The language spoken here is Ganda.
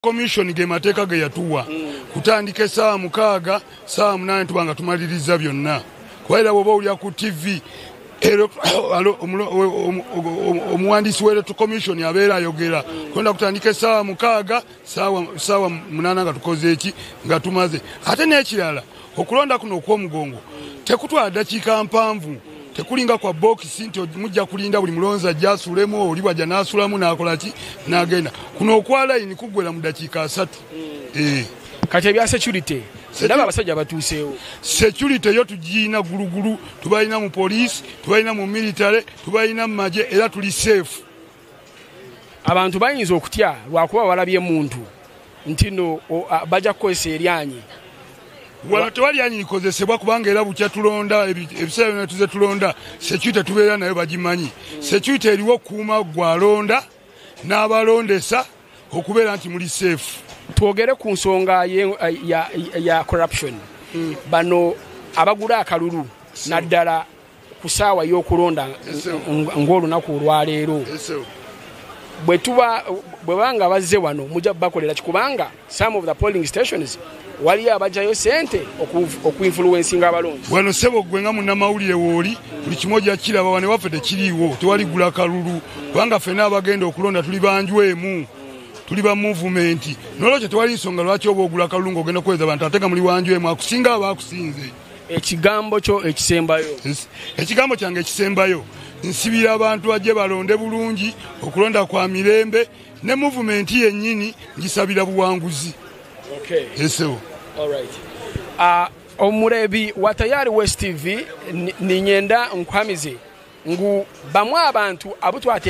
commission ge mateeka ge yatuwa kutandika essaawa 6 saa 8 tubanga tumaliriza byonna kwaera bwoba olya ku TV omuwandiisi w'electoral commission abeera ayogera kwenda kutandika essaawa 6 saawa 8 nga tukoze eki nga tumaze ate n'ekirala okulonda kuno okw'omugongo tekutwala ddakiika mpanvu tekulinga kwa box nti mujja kulinda buli mulonzi ajja asulemu oli bwajja n'asulamu n'akola ki n'agenda kuno okwala ini kuggwera mu ddakiika 3 kati ebya security ndaba abasajja batuuseewo security yo tugiina gulugulu tubalina mu police tubalina mu military tubalina mu maje era tuli safe abantu bayinza okutya lwakuba walabye muntu nti no bajja kukozesa eryanyi wano tewali yanyi likozesebwa kubanga era bukya tulonda ebiseera byonna tuze tulonda security tubeera nayo bagimanyi security eriwo okuuma gwalonda n'abalondesa okubeera nti muli safe. Twogere ku nsonga ya corruption bano abagula akalulu naddala ku ssaawa y'okulonda ng'olunaku olwaleero bwe banga bazze wano mujja bakolera kikubanga some of the polling stations wali abajayo sente okuinfluencinga abalonzi wano sebo gwenga munnamawulire wooli buli kimoja kiraba wane waffe tekiriiwo tewali gula kalulu kubanga ffenna abagenda okulonda tuli banjwemu tuli ba movement nolokyo tewali nsonga lwaki oba ogula kalulu ng'ogenda kuweza abantu ate nga muli wanjwemu akusinga abaakusinze. Ekigambo kyo ekisembayo ekigambo kyange ekisembayo nsibira abantu bajje balonde bulungi okulonda kwa mirembe ne movement yennyini ngisabira buwanguzi. Okay. Yeso. All right. Omurebi wa Tayari West TV ninyenda nkwamize ngu bamwe abantu abutwate